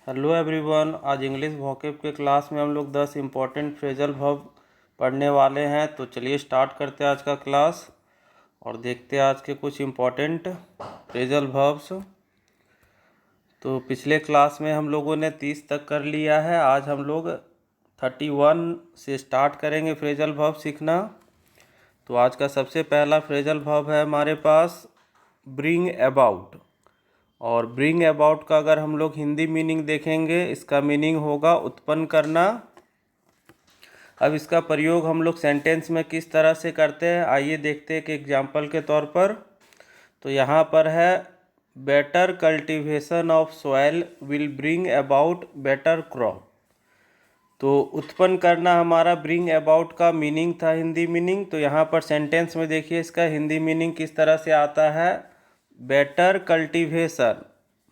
Hello everyone. आज English vocab के class में हम लोग 10 इम्पॉर्टेंट फ्रेजल वर्ब पढ़ने वाले हैं। तो चलिए स्टार्ट करते हैं आज का क्लास और देखते हैं आज के कुछ इम्पॉर्टेंट फ्रेजल वर्ब्स। तो पिछले क्लास में हम लोगों ने 30 तक कर लिया है। आज हम लोग 31 से स्टार्ट करेंगे फ्रेजल वर्ब सीखना। तो आज का सबसे पहला फ्रेजल वर्ब है हमारे पास ब्रिंग अबाउट। और ब्रिंग अबाउट का अगर हम लोग हिंदी मीनिंग देखेंगे, इसका मीनिंग होगा उत्पन्न करना। अब इसका प्रयोग हम लोग सेंटेंस में किस तरह से करते हैं, आइए देखते हैं एक एग्जाम्पल के तौर पर। तो यहाँ पर है better cultivation of soil will bring about better crop. तो उत्पन्न करना हमारा ब्रिंग अबाउट का मीनिंग था, हिंदी मीनिंग। तो यहाँ पर सेंटेंस में देखिए इसका हिंदी मीनिंग किस तरह से आता है। बेटर कल्टीवेशन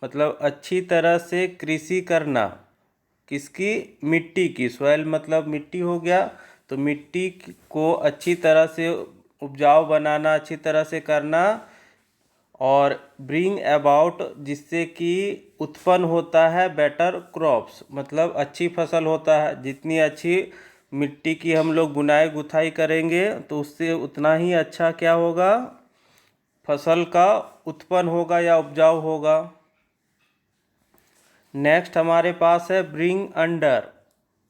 मतलब अच्छी तरह से कृषि करना, किसकी, मिट्टी की। सॉइल मतलब मिट्टी हो गया। तो मिट्टी को अच्छी तरह से उपजाऊ बनाना, अच्छी तरह से करना। और ब्रिंग अबाउट जिससे कि उत्पन्न होता है बेटर क्रॉप्स, मतलब अच्छी फसल होता है। जितनी अच्छी मिट्टी की हम लोग गुनाई गुथाई करेंगे तो उससे उतना ही अच्छा क्या होगा, फसल का उत्पन्न होगा या उपजाऊ होगा। नेक्स्ट हमारे पास है ब्रिंग अंडर।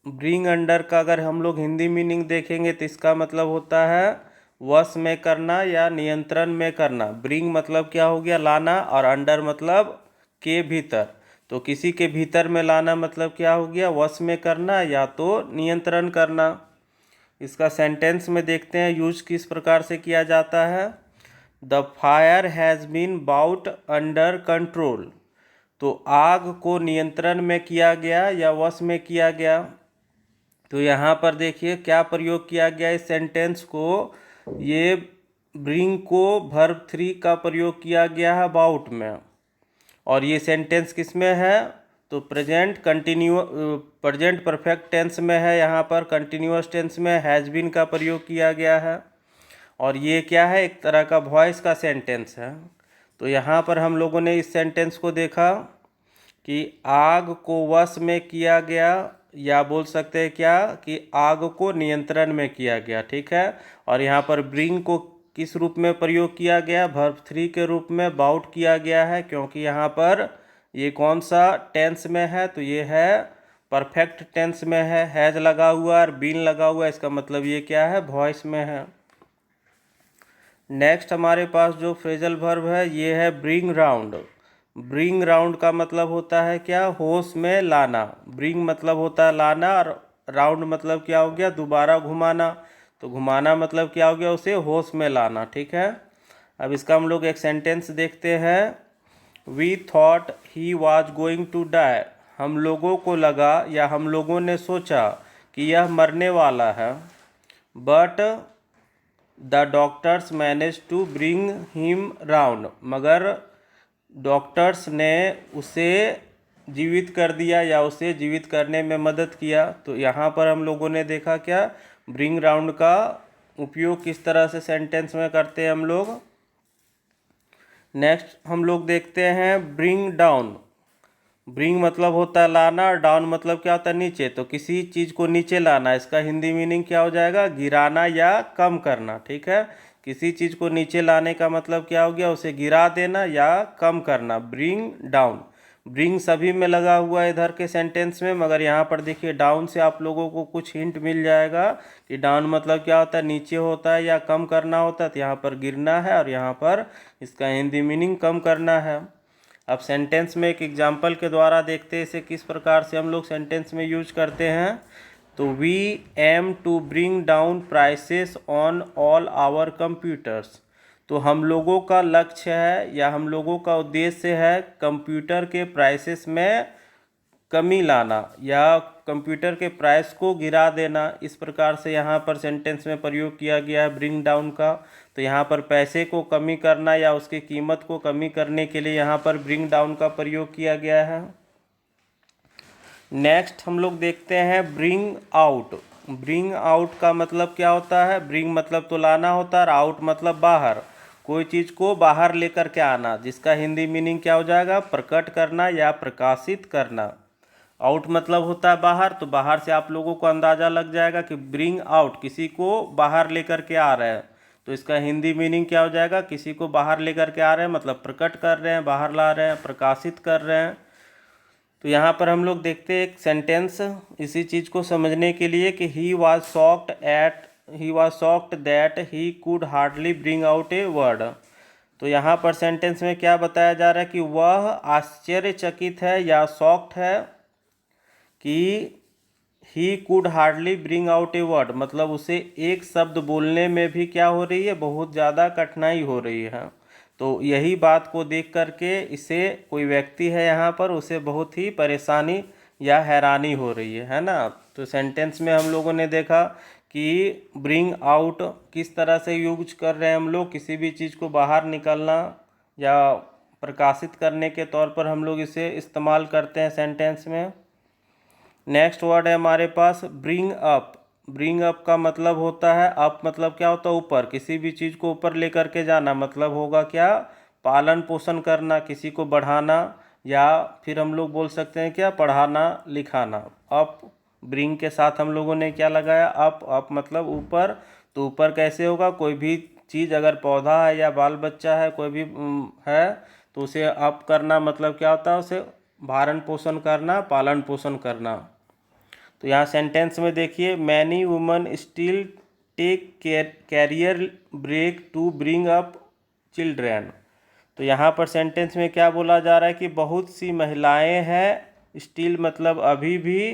ब्रिंग अंडर का अगर हम लोग हिंदी मीनिंग देखेंगे तो इसका मतलब होता है वश में करना या नियंत्रण में करना। ब्रिंग मतलब क्या हो गया, लाना, और अंडर मतलब के भीतर। तो किसी के भीतर में लाना मतलब क्या हो गया, वश में करना या तो नियंत्रण करना। इसका सेंटेंस में देखते हैं यूज किस प्रकार से किया जाता है। The fire has been brought under control. तो आग को नियंत्रण में किया गया या वश में किया गया। तो यहाँ पर देखिए क्या प्रयोग किया गया इस सेंटेंस को, ये ब्रिंग को वर्ब 3 का प्रयोग किया गया है बाउट में। और ये सेंटेंस किस में है, तो प्रेजेंट परफेक्ट टेंस में है। यहाँ पर कंटिन्यूअस टेंस में हैज़ बीन का प्रयोग किया गया है। और ये क्या है, एक तरह का वॉइस का सेंटेंस है। तो यहाँ पर हम लोगों ने इस सेंटेंस को देखा कि आग को वश में किया गया, या बोल सकते हैं क्या कि आग को नियंत्रण में किया गया, ठीक है। और यहाँ पर ब्रिंग को किस रूप में प्रयोग किया गया, वर्ब 3 के रूप में बाउट किया गया है। क्योंकि यहाँ पर ये कौन सा टेंस में है, तो ये है परफेक्ट टेंस में है। हैज़ लगा हुआ और बीन लगा हुआ, इसका मतलब ये क्या है, वॉइस में है। नेक्स्ट हमारे पास जो फ्रेजल वर्ब है ये है ब्रिंग राउंड। ब्रिंग राउंड का मतलब होता है क्या, होश में लाना। ब्रिंग मतलब होता है लाना, और राउंड मतलब क्या हो गया, दोबारा घुमाना। तो घुमाना मतलब क्या हो गया, उसे होश में लाना, ठीक है। अब इसका हम लोग एक सेंटेंस देखते हैं। We thought he was going to die. हम लोगों को लगा या हम लोगों ने सोचा कि यह मरने वाला है। But the doctors manage to bring him round. मगर डॉक्टर्स ने उसे जीवित कर दिया या उसे जीवित करने में मदद किया। तो यहाँ पर हम लोगों ने देखा क्या, ब्रिंग राउंड का उपयोग किस तरह से सेंटेंस में करते हैं हम लोग। नेक्स्ट हम लोग देखते हैं ब्रिंग डाउन। ब्रिंग मतलब होता है लाना, और डाउन मतलब क्या होता है, नीचे। तो किसी चीज़ को नीचे लाना, इसका हिंदी मीनिंग क्या हो जाएगा, गिराना या कम करना, ठीक है। किसी चीज़ को नीचे लाने का मतलब क्या हो गया, उसे गिरा देना या कम करना, ब्रिंग डाउन। ब्रिंग सभी में लगा हुआ है इधर के सेंटेंस में, मगर यहाँ पर देखिए डाउन से आप लोगों को कुछ हिंट मिल जाएगा कि डाउन मतलब क्या होता है, नीचे होता है या कम करना होता है। तो यहाँ पर गिरना है और यहाँ पर इसका हिंदी मीनिंग कम करना है। अब सेंटेंस में एक एग्जाम्पल के द्वारा देखते हैं इसे किस प्रकार से हम लोग सेंटेंस में यूज करते हैं। तो we aim to bring down prices on all our computers. तो हम लोगों का लक्ष्य है या हम लोगों का उद्देश्य है कंप्यूटर के प्राइसेस में कमी लाना या कंप्यूटर के प्राइस को गिरा देना। इस प्रकार से यहाँ पर सेंटेंस में प्रयोग किया गया है ब्रिंग डाउन का। तो यहाँ पर पैसे को कमी करना या उसकी कीमत को कमी करने के लिए यहाँ पर ब्रिंग डाउन का प्रयोग किया गया है। नेक्स्ट हम लोग देखते हैं ब्रिंग आउट। ब्रिंग आउट का मतलब क्या होता है, ब्रिंग मतलब तो लाना होता है और आउट मतलब बाहर। कोई चीज़ को बाहर लेकर के आना, जिसका हिंदी मीनिंग क्या हो जाएगा, प्रकट करना या प्रकाशित करना। आउट मतलब होता है बाहर, तो बाहर से आप लोगों को अंदाज़ा लग जाएगा कि ब्रिंग आउट किसी को बाहर लेकर के आ रहे हैं। तो इसका हिंदी मीनिंग क्या हो जाएगा, किसी को बाहर लेकर के आ रहे हैं मतलब प्रकट कर रहे हैं, बाहर ला रहे हैं, प्रकाशित कर रहे हैं। तो यहाँ पर हम लोग देखते हैं एक सेंटेंस इसी चीज़ को समझने के लिए कि he was shocked that he could hardly bring out a word. तो यहाँ पर सेंटेंस में क्या बताया जा रहा है कि वह आश्चर्यचकित है या शॉक्ड है कि he could hardly bring out a word, मतलब उसे एक शब्द बोलने में भी क्या हो रही है, बहुत ज़्यादा कठिनाई हो रही है। तो यही बात को देख करके इसे कोई व्यक्ति है यहाँ पर, उसे बहुत ही परेशानी या हैरानी हो रही है ना। तो सेंटेंस में हम लोगों ने देखा कि ब्रिंग आउट किस तरह से यूज कर रहे हैं हम लोग, किसी भी चीज़ को बाहर निकलना या प्रकाशित करने के तौर पर हम लोग इसे इस्तेमाल करते हैं सेंटेंस में। नेक्स्ट वर्ड है हमारे पास ब्रिंग अप। ब्रिंग अप का मतलब होता है, अप मतलब क्या होता है, ऊपर, किसी भी चीज़ को ऊपर लेकर के जाना, मतलब होगा क्या, पालन पोषण करना, किसी को बढ़ाना, या फिर हम लोग बोल सकते हैं क्या, पढ़ाना लिखाना। अप ब्रिंग के साथ हम लोगों ने क्या लगाया, अप। अप मतलब ऊपर। तो ऊपर कैसे होगा, कोई भी चीज़ अगर पौधा है या बाल बच्चा है, कोई भी है, तो उसे अप करना मतलब क्या होता है, उसे भरण पोषण करना, पालन पोषण करना। तो यहाँ सेंटेंस में देखिए, many women still take career break to bring up children. तो यहाँ पर सेंटेंस में क्या बोला जा रहा है कि बहुत सी महिलाएं हैं, स्टिल मतलब अभी भी,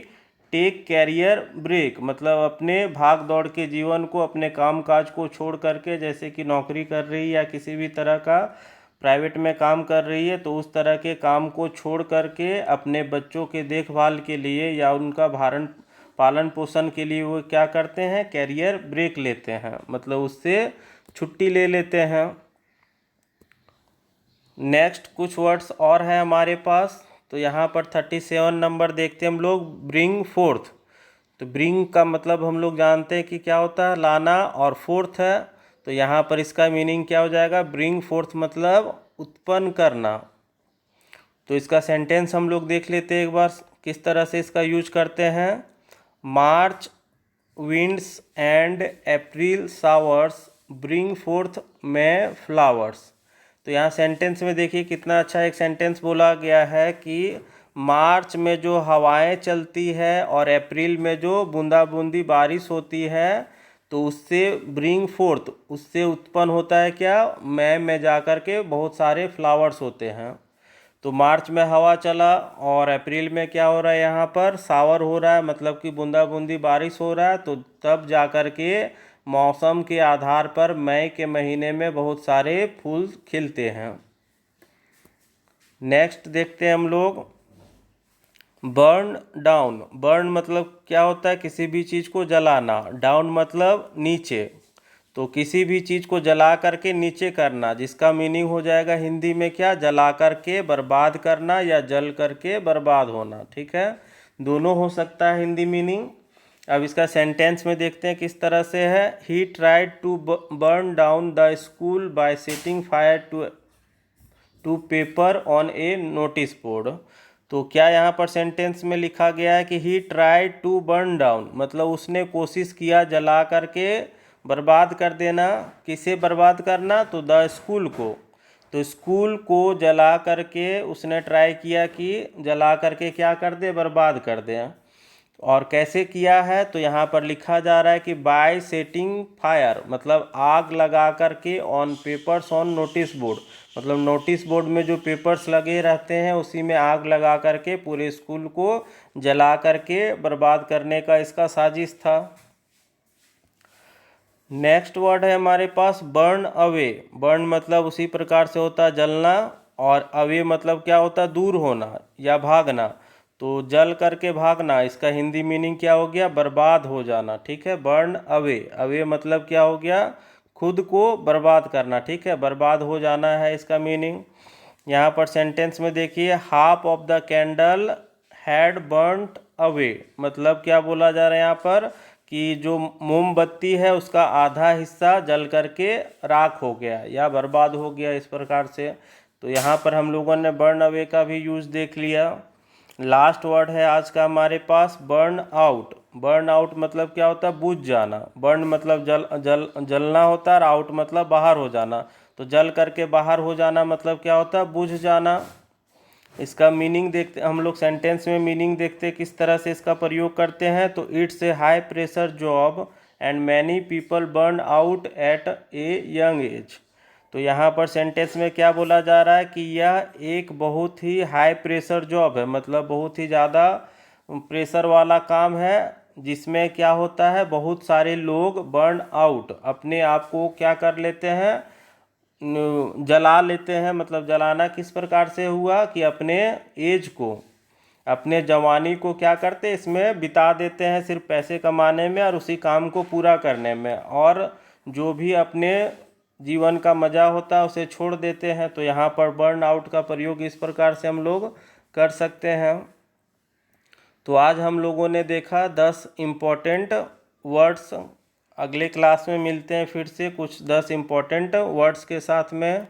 टेक कैरियर ब्रेक मतलब अपने भाग दौड़ के जीवन को, अपने काम काज को छोड़ करके, जैसे कि नौकरी कर रही है या किसी भी तरह का प्राइवेट में काम कर रही है, तो उस तरह के काम को छोड़ करके अपने बच्चों के देखभाल के लिए या उनका भरण पालन पोषण के लिए वो क्या करते हैं, कैरियर ब्रेक लेते हैं, मतलब उससे छुट्टी ले लेते हैं। नेक्स्ट कुछ वर्ड्स और हैं हमारे पास। तो यहाँ पर 37 नंबर देखते हैं हम लोग, ब्रिंग फोर्थ। तो ब्रिंग का मतलब हम लोग जानते हैं कि क्या होता है, लाना, और फोर्थ है, तो यहाँ पर इसका मीनिंग क्या हो जाएगा, ब्रिंग फोर्थ मतलब उत्पन्न करना। तो इसका सेंटेंस हम लोग देख लेते हैं एक बार किस तरह से इसका यूज करते हैं। मार्च winds and April showers bring forth May flowers। तो यहाँ सेंटेंस में देखिए कितना अच्छा एक सेंटेंस बोला गया है कि मार्च में जो हवाएं चलती है और अप्रैल में जो बूंदा बूंदी बारिश होती है, तो उससे ब्रिंग फोर्थ, उससे उत्पन्न होता है क्या, मई में जा कर के बहुत सारे फ्लावर्स होते हैं। तो मार्च में हवा चला और अप्रैल में क्या हो रहा है, यहाँ पर सावर हो रहा है, मतलब कि बूंदा बूंदी बारिश हो रहा है, तो तब जा कर के मौसम के आधार पर मई के महीने में बहुत सारे फूल खिलते हैं। नेक्स्ट देखते हैं हम लोग, बर्न डाउन। बर्न मतलब क्या होता है, किसी भी चीज़ को जलाना, डाउन मतलब नीचे, तो किसी भी चीज़ को जला करके नीचे करना, जिसका मीनिंग हो जाएगा हिंदी में क्या, जला करके बर्बाद करना या जल करके बर्बाद होना। ठीक है, दोनों हो सकता है हिंदी मीनिंग। अब इसका सेंटेंस में देखते हैं किस तरह से है। He tried to burn down the school by setting fire to paper on a notice board. तो क्या यहाँ पर सेंटेंस में लिखा गया है कि he tried to burn down, मतलब उसने कोशिश किया जला करके बर्बाद कर देना। किसे बर्बाद करना, तो द स्कूल को, तो स्कूल को जला करके उसने ट्राई किया कि जला करके क्या कर दे, बर्बाद कर दे। और कैसे किया है, तो यहाँ पर लिखा जा रहा है कि बाय सेटिंग फायर, मतलब आग लगा करके, on papers on notice board, मतलब नोटिस बोर्ड में जो पेपर्स लगे रहते हैं उसी में आग लगा करके पूरे स्कूल को जला करके बर्बाद करने का इसका साजिश था। नेक्स्ट वर्ड है हमारे पास बर्न अवे। बर्न मतलब उसी प्रकार से होता है जलना, और अवे मतलब क्या होता है, दूर होना या भागना। तो जल करके भागना, इसका हिंदी मीनिंग क्या हो गया, बर्बाद हो जाना। ठीक है, बर्न अवे, अवे मतलब क्या हो गया, खुद को बर्बाद करना। ठीक है, बर्बाद हो जाना है इसका मीनिंग। यहाँ पर सेंटेंस में देखिए, half of the candle had burnt away, मतलब क्या बोला जा रहा है यहाँ पर कि जो मोमबत्ती है उसका आधा हिस्सा जल करके राख हो गया या बर्बाद हो गया, इस प्रकार से। तो यहाँ पर हम लोगों ने बर्न अवे का भी यूज़ देख लिया। लास्ट वर्ड है आज का हमारे पास बर्न आउट। बर्न आउट मतलब क्या होता है? बुझ जाना। बर्न मतलब जलना होता है, और आउट मतलब बाहर हो जाना। तो जल करके बाहर हो जाना मतलब क्या होता है? बुझ जाना। इसका मीनिंग देखते हम लोग, सेंटेंस में मीनिंग देखते किस तरह से इसका प्रयोग करते हैं। तो it's a high pressure job and many people burn out at a young age. तो यहाँ पर सेंटेंस में क्या बोला जा रहा है कि यह एक बहुत ही हाई प्रेशर जॉब है, मतलब बहुत ही ज़्यादा प्रेशर वाला काम है, जिसमें क्या होता है, बहुत सारे लोग बर्न आउट, अपने आप को क्या कर लेते हैं, जला लेते हैं। मतलब जलाना किस प्रकार से हुआ कि अपने एज को, अपने जवानी को क्या करते, इसमें बिता देते हैं, सिर्फ पैसे कमाने में और उसी काम को पूरा करने में, और जो भी अपने जीवन का मज़ा होता है उसे छोड़ देते हैं। तो यहाँ पर बर्न आउट का प्रयोग इस प्रकार से हम लोग कर सकते हैं। तो आज हम लोगों ने देखा 10 इम्पोर्टेंट वर्ड्स। अगले क्लास में मिलते हैं फिर से कुछ 10 इम्पोर्टेंट वर्ड्स के साथ में।